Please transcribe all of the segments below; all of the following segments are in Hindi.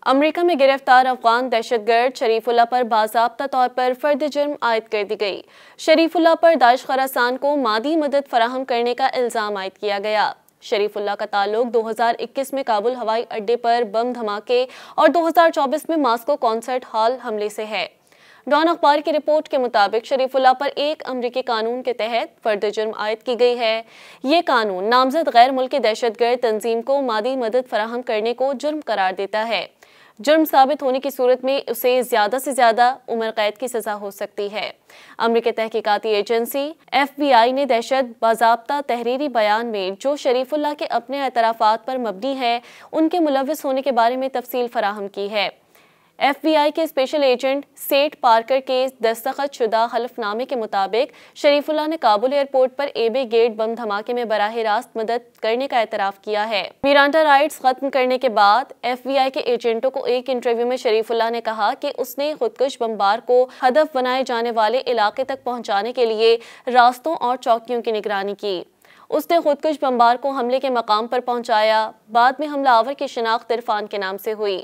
अमेरिका में गिरफ्तार अफगान दहशतगर्द शरीफुल्लाह पर बाज़ाब्ता तौर पर फर्द जुर्म आयद कर दी गई। शरीफुल्लाह पर दाइश खरासान को मादी मदद फराहम करने का इल्ज़ाम आयद किया गया। शरीफुल्लाह का ताल्लुक 2021 में काबुल हवाई अड्डे पर बम धमाके और 2024 में मॉस्को कॉन्सर्ट हॉल हमले से है। डॉन अखबार की रिपोर्ट के मुताबिक शरीफुल्लाह पर एक अमरीकी कानून के तहत फर्द जुर्म आयद की गई है। ये कानून नामजद गैर मुल्की दहशतगर्द तंजीम को मादी मदद फराहम करने को जुर्म करार देता है। जुर्म साबित होने की सूरत में उसे ज्यादा से ज्यादा उम्र कैद की सजा हो सकती है। अमरीकी तहकीकाती एजेंसी FBI ने दहशत बाज़ाब्ता तहरीरी बयान में जो शरीफुल्लाह के अपने एतराफ़ात पर मबनी है उनके मुलव्वस होने के बारे में तफसील फराहम की है। FBI के स्पेशल एजेंट सेट पार्कर के दस्तखत शुदा हलफनामे के मुताबिक शरीफुल्लाह ने काबुल एयरपोर्ट पर एबे गेट बम धमाके में बराह रास्त मदद करने का एतराफ़ किया है। मिरांडा राइट्स खत्म करने के बाद FBI के एजेंटों को एक इंटरव्यू में शरीफुल्लाह ने कहा कि उसने खुदकुश बमबार को हदफ बनाए जाने वाले इलाके तक पहुंचाने के लिए रास्तों और चौकियों की निगरानी की। उसने खुदकुश बमबार को हमले के मकाम पर पहुंचाया। बाद में हमलावर की शिनाख्त इरफान के नाम से हुई।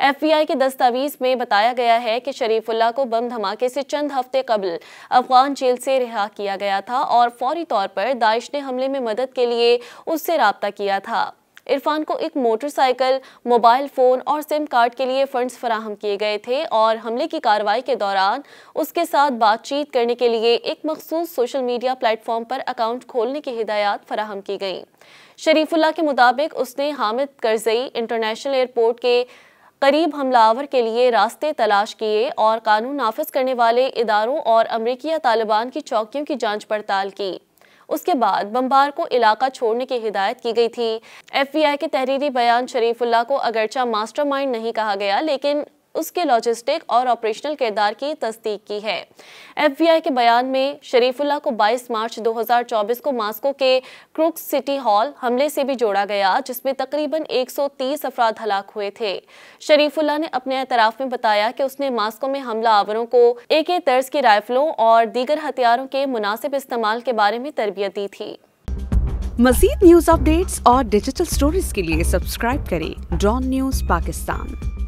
FBI के दस्तावेज में बताया गया है कि शरीफुल्लाह को बम धमाके से चंद हफ्ते कबल अफगान जेल से रिहा किया गया था और फौरी तौर पर दाइश ने हमले में मदद के लिए उससे राब्ता किया था। इरफान को एक मोटरसाइकिल, मोबाइल फ़ोन और सिम कार्ड के लिए फंड्स फराहम किए गए थे और हमले की कार्रवाई के दौरान उसके साथ बातचीत करने के लिए एक मखसूस सोशल मीडिया प्लेटफॉर्म पर अकाउंट खोलने की हिदायत फराहम की गई। शरीफुल्लाह के मुताबिक उसने हामिद करज़ई इंटरनेशनल एयरपोर्ट के करीब हमलावर के लिए रास्ते तलाश किए और कानून नाफिज करने वाले इदारों और अमरीकी या तालिबान की चौकियों की जांच पड़ताल की। उसके बाद बमबार को इलाका छोड़ने की हिदायत की गई थी। FBI के तहरीरी बयान शरीफुल्लाह को अगरचा मास्टरमाइंड नहीं कहा गया, लेकिन उसके लॉजिस्टिक और ऑपरेशनल किरदार की तस्दीक की है। FBI के बयान में शरीफुल्लाह को 22 मार्च 2024 को मॉस्को के क्रूक्स सिटी हॉल हमले से भी जोड़ा गया, जिसमें तकरीबन 130 अफराद हलाक हुए थे। शरीफुल्लाह ने अपने एतराफ़ में बताया कि उसने मॉस्को में हमला आवरों को AK तर्ज की राइफलों और दीगर हथियारों के मुनासिब इस्तेमाल के बारे में तरबियत दी थी। मज़ीद न्यूज़ अपडेट्स और डिजिटल स्टोरीज के लिए सब्सक्राइब करें डॉन न्यूज़ पाकिस्तान।